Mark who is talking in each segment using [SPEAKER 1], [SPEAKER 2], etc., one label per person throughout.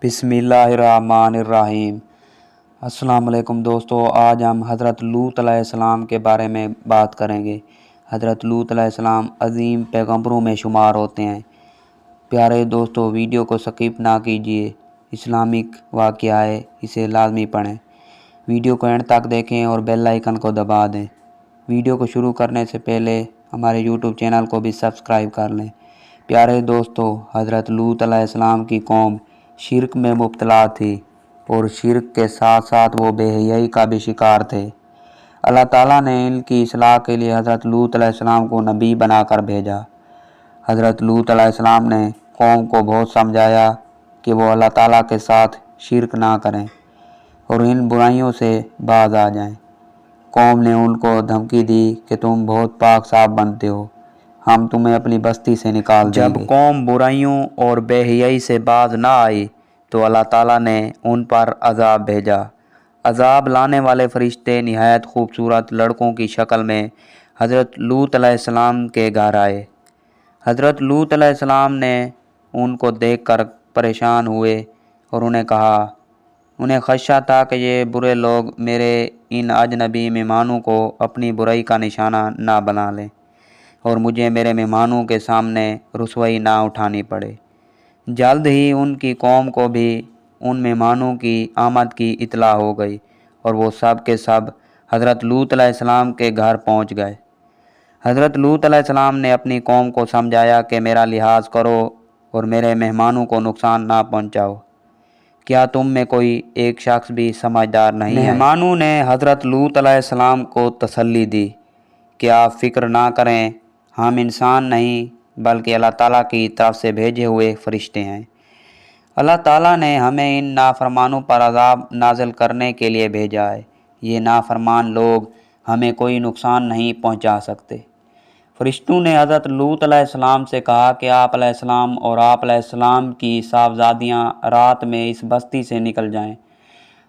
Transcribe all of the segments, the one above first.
[SPEAKER 1] बिस्मिल्लाहिर्रहमानिर्रहीम। अस्सलाम वालेकुम दोस्तों, आज हम हज़रत लूत अलैहिस्सलाम के बारे में बात करेंगे। हज़रत लूत अलैहिस्सलाम अज़ीम पैगंबरों में शुमार होते हैं। प्यारे दोस्तों, वीडियो को स्किप ना कीजिए। इस्लामिक वाक़या है, इसे लाजमी पढ़ें। वीडियो को एंड तक देखें और बेल आइकन को दबा दें। वीडियो को शुरू करने से पहले हमारे यूट्यूब चैनल को भी सब्सक्राइब कर लें। प्यारे दोस्तों, हज़रत लूत अलैहिस्सलाम की कौम शिरक में मुब्तला थी और शिरक के साथ साथ वो बेहयाई का भी शिकार थे। अल्लाह ताला ने इनकी इस्लाह के लिए हज़रत लूत अलैहिस्सलाम को नबी बनाकर भेजा। हज़रत लूत अलैहिस्सलाम ने कौम को बहुत समझाया कि वो अल्लाह ताला के साथ शिरक ना करें और इन बुराइयों से बाज आ जाएं। कौम ने उनको धमकी दी कि तुम बहुत पाक साफ बनते हो, हम तुम्हें अपनी बस्ती से निकाल देंगे। जब कौम बुराइयों और बेहयाई से बाज ना आई तो अल्लाह ताला ने उन पर अजाब भेजा। अजाब लाने वाले फरिश्ते निहायत खूबसूरत लड़कों की शक्ल में हज़रत लूत अलैहिस्सलाम के घर आए। हज़रत लूत अलैहिस्सलाम ने उनको देखकर परेशान हुए और उन्हें खदशा था कि ये बुरे लोग मेरे इन अजनबी मेहमानों को अपनी बुराई का निशाना ना बना लें और मुझे मेरे मेहमानों के सामने रुसवाई ना उठानी पड़े। जल्द ही उनकी कौम को भी उन मेहमानों की आमद की इत्तला हो गई और वो सब के सब हज़रत लूत अलैहिस्सलाम के घर पहुंच गए। हज़रत लूत अलैहिस्सलाम ने अपनी कौम को समझाया कि मेरा लिहाज करो और मेरे मेहमानों को नुकसान ना पहुंचाओ। क्या तुम में कोई एक शख्स भी समझदार नहीं है? मेहमानों ने हज़रत लूत अलैहिस्सलाम को तसल्ली दी कि आप फ़िक्र ना करें, हम इंसान नहीं बल्कि अल्लाह ताला की तरफ से भेजे हुए फ़रिश्ते हैं। अल्लाह ताला ने हमें इन नाफरमानों पर अज़ाब नाज़िल करने के लिए भेजा है। ये नाफरमान लोग हमें कोई नुकसान नहीं पहुंचा सकते। फ़रिश्तों ने हज़रत लूत अलैहिस्सलाम से कहा कि आप अलैहिस्सलाम और आप अलैहिस्सलाम की साहबजादियाँ रात में इस बस्ती से निकल जाएं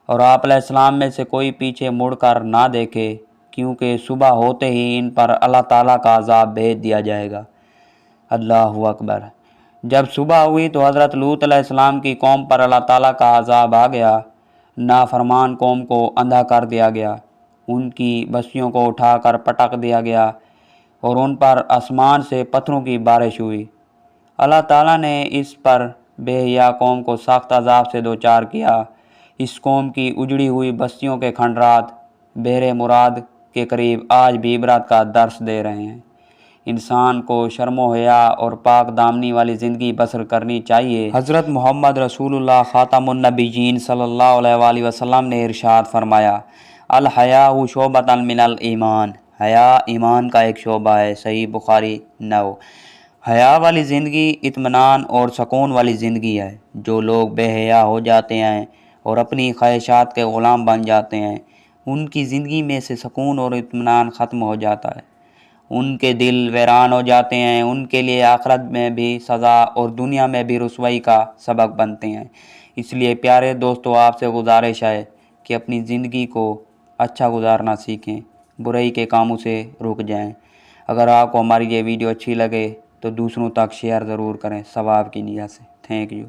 [SPEAKER 1] और आप अलैहिस्सलाम में से कोई पीछे मुड़कर ना देखे, क्योंकि सुबह होते ही इन पर अल्लाह ताला का अज़ाब भेज दिया जाएगा। अल्लाहु अकबर। जब सुबह हुई तो हज़रत लूत अलैहिस्सलाम की कौम पर अल्लाह ताला का अज़ाब आ गया। नाफरमान कौम को अंधा कर दिया गया, उनकी बस्तियों को उठाकर पटक दिया गया और उन पर आसमान से पत्थरों की बारिश हुई। अल्लाह ताला ने इस पर बेहया कौम को सख्त अज़ाब से दो चार किया। इस कौम की उजड़ी हुई बस्तियों के खंडरात बहरे मुराद के करीब आज भी इबरत का दर्स दे रहे हैं। इंसान को शर्मो हया और पाक दामनी वाली ज़िंदगी बसर करनी चाहिए। हज़रत मोहम्मद रसूलुल्लाह ख़ातमुन नबीयीन सल्लल्लाहु अलैहि वसल्लम ने इरशाद फरमाया, अल हयाउ शोबतन मिनल ईमान। हया ईमान का एक शोबा है। सही बुखारी 9। हया वाली ज़िंदगी इत्मीनान और सुकून वाली ज़िंदगी है। जो लोग बेहया हो जाते हैं और अपनी ख्वाहिशात के ग़ुलाम बन जाते हैं, उनकी ज़िंदगी में से सुकून और इत्मीनान ख़त्म हो जाता है। उनके दिल वीरान हो जाते हैं। उनके लिए आखिरत में भी सज़ा और दुनिया में भी रुसवाई का सबक बनते हैं। इसलिए प्यारे दोस्तों, आपसे गुजारिश है कि अपनी ज़िंदगी को अच्छा गुजारना सीखें, बुराई के कामों से रुक जाएं। अगर आपको हमारी ये वीडियो अच्छी लगे तो दूसरों तक शेयर ज़रूर करें, सवाब की नियत से। Thank you.